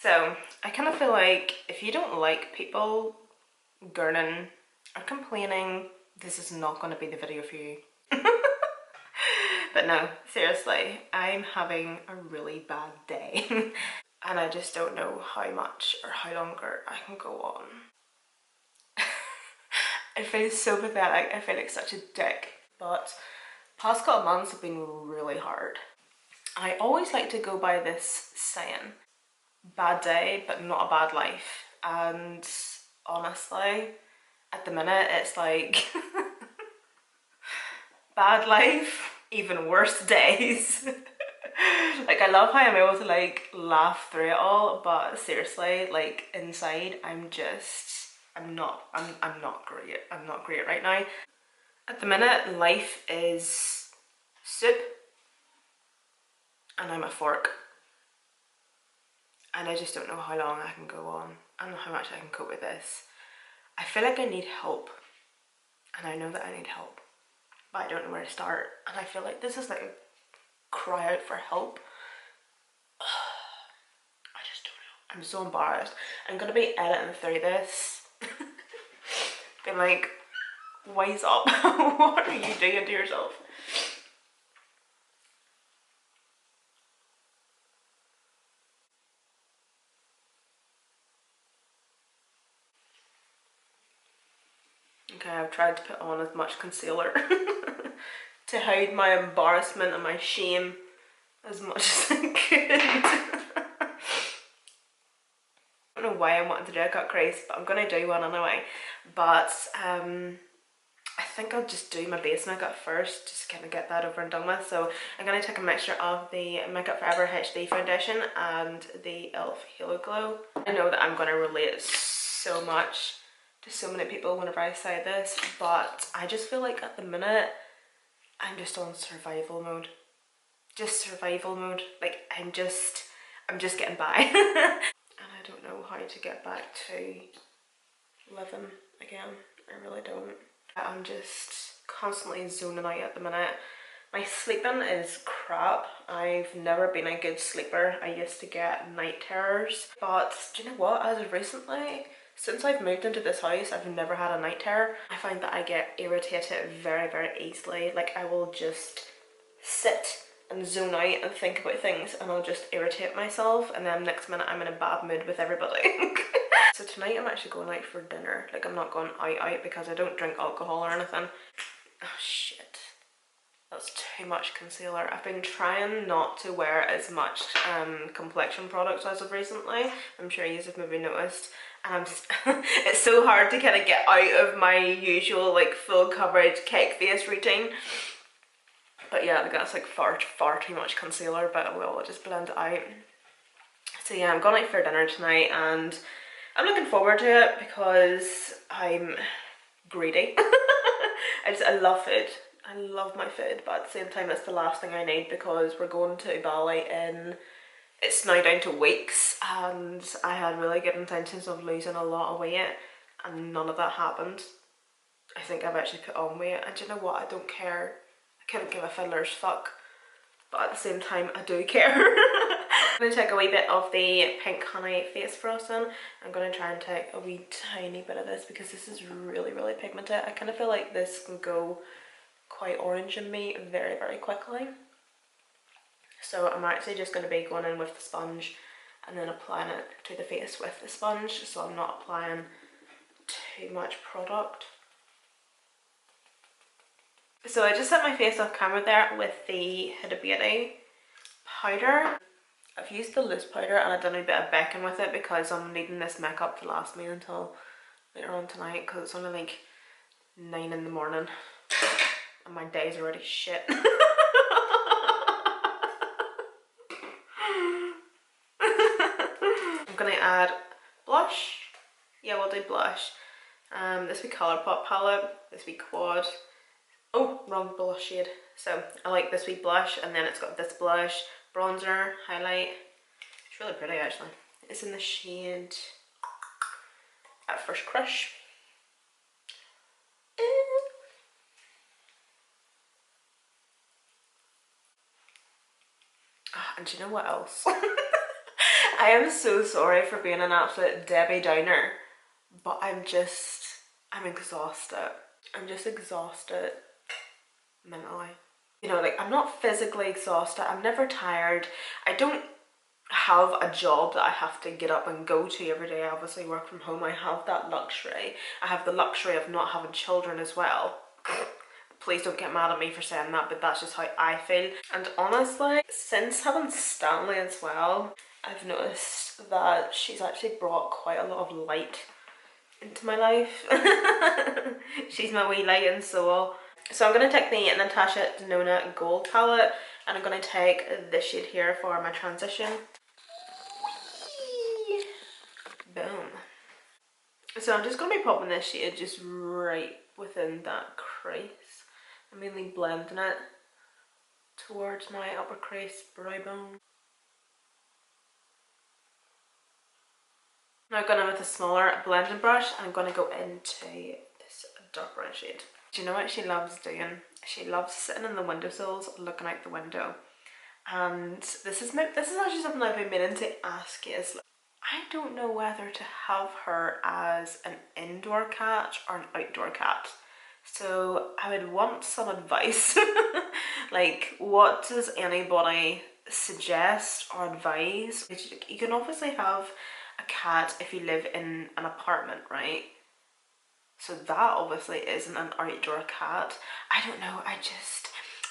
So I kind of feel like if you don't like people gurning or complaining, this is not going to be the video for you. But no, seriously, I'm having a really bad day and I just don't know how much or how longer I can go on. I feel so pathetic, I feel like such a dick, but past couple months have been really hard. I always like to go by this saying, bad day but not a bad life, and honestly at the minute it's like bad life, even worse days. Like I love how I'm able to like laugh through it all, but seriously, like inside I'm not great. I'm not great right now. At the minute life is soup and I'm a fork, and I just don't know how long I can go on. I don't know how much I can cope with this. I feel like I need help, and I know that I need help, but I don't know where to start. And I feel like this is like a cry out for help. I just don't know. I'm so embarrassed. I'm gonna be editing through this. Being like, wise up. What are you doing to yourself? Okay, I've tried to put on as much concealer to hide my embarrassment and my shame as much as I could. I don't know why I wanted to do a cut crease, but I'm gonna do one anyway. But I think I'll just do my base makeup first, just kind of get that over and done with. So I'm gonna take a mixture of the Makeup Forever HD foundation and the e.l.f. Halo Glow. I know that I'm gonna relate so much to so many people whenever I say this, but I just feel like at the minute I'm just on survival mode. Just survival mode. Like I'm just getting by. And I don't know how to get back to living again. I really don't. I'm just constantly zoning out at the minute. My sleeping is crap. I've never been a good sleeper. I used to get night terrors, but do you know what? As of recently, since I've moved into this house, I've never had a night terror. I find that I get irritated very, very easily. Like I will just sit and zone out and think about things and I'll just irritate myself, and then next minute I'm in a bad mood with everybody. So tonight I'm actually going out for dinner. Like I'm not going out because I don't drink alcohol or anything. Oh shit. That's too much concealer. I've been trying not to wear as much complexion products as of recently. I'm sure you have maybe noticed. And I'm just it's so hard to kind of get out of my usual like full coverage cake face routine. But yeah, like that's like far too much concealer, but we'll just blend it out. So yeah, I'm going out for dinner tonight and I'm looking forward to it because I'm greedy. I love food. I love my food, but at the same time it's the last thing I need because we're going to Bali in, it's now down to weeks, and I had really good intentions of losing a lot of weight and none of that happened. I think I've actually put on weight, and do you know what, I don't care. I couldn't give a fiddler's fuck, but at the same time I do care. I'm going to take a wee bit of the Pink Honey face frosting. I'm going to try and take a wee tiny bit of this because this is really, really pigmented. I kind of feel like this can go quite orange in me very, very quickly. So I'm actually just going to be going in with the sponge and then applying it to the face with the sponge, so I'm not applying too much product. So I just set my face off camera there with the Huda Beauty powder. I've used the loose powder and I've done a bit of baking with it because I'm needing this makeup to last me until later on tonight because it's only like 9 in the morning and my day's already shit. I'm gonna add blush. Yeah, we'll do blush. This wee Colourpop palette, this wee quad. Oh, wrong blush shade. So I like this wee blush, and then it's got this blush, bronzer, highlight. It's really pretty actually. It's in the shade At First Crush. And do you know what else? I am so sorry for being an absolute Debbie Downer, but I'm exhausted. I'm just exhausted mentally. You know, like, I'm not physically exhausted. I'm never tired. I don't have a job that I have to get up and go to every day. I obviously work from home. I have that luxury. I have the luxury of not having children as well. Please don't get mad at me for saying that, but that's just how I feel. And honestly, since having Stanley as well, I've noticed that she's actually brought quite a lot of light into my life. She's my wee light and soul. So I'm going to take the Natasha Denona Gold palette, and I'm going to take this shade here for my transition. Whee! Boom. So I'm just going to be popping this shade just right within that crease. I'm mainly blending it towards my upper crease brow bone. Now I'm going in with a smaller blending brush, and I'm going to go into this dark brown shade. Do you know what she loves doing? She loves sitting in the windowsills looking out the window. And this is actually something I've been meaning to ask you. Is, I don't know whether to have her as an indoor cat or an outdoor cat. So I would want some advice. Like, what does anybody suggest or advise? You can obviously have a cat if you live in an apartment, right? So that obviously isn't an outdoor cat. I don't know,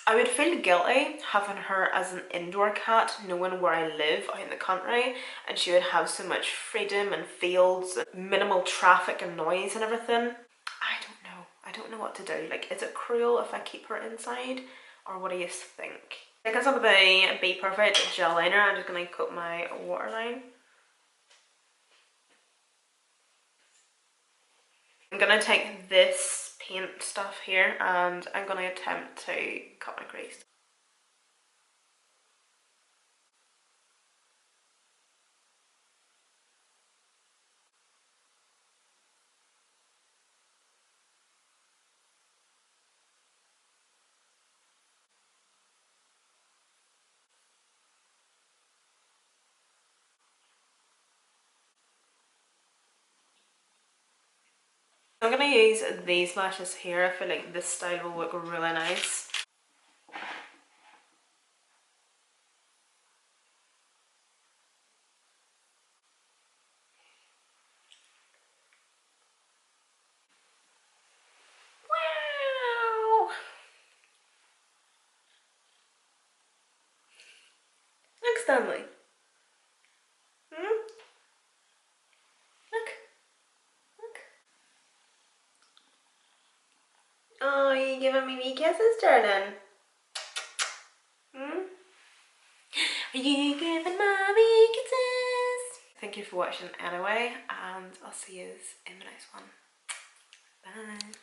I would feel guilty having her as an indoor cat, knowing where I live out in the country, and she would have so much freedom and fields and minimal traffic and noise and everything. I don't know what to do. Like, is it cruel if I keep her inside, or what do you think? Taking some of the Be Perfect gel liner, I'm just going to coat my waterline. I'm going to take this paint stuff here, and I'm going to attempt to cut my crease. I'm going to use these lashes here. I feel like this style will look really nice. Wow! Look, Stanley. Hmm? Look. Look. Oh, you giving me wee kisses, darling? Hmm? Are you giving mommy kisses? Thank you for watching anyway, and I'll see you in the next one. Bye.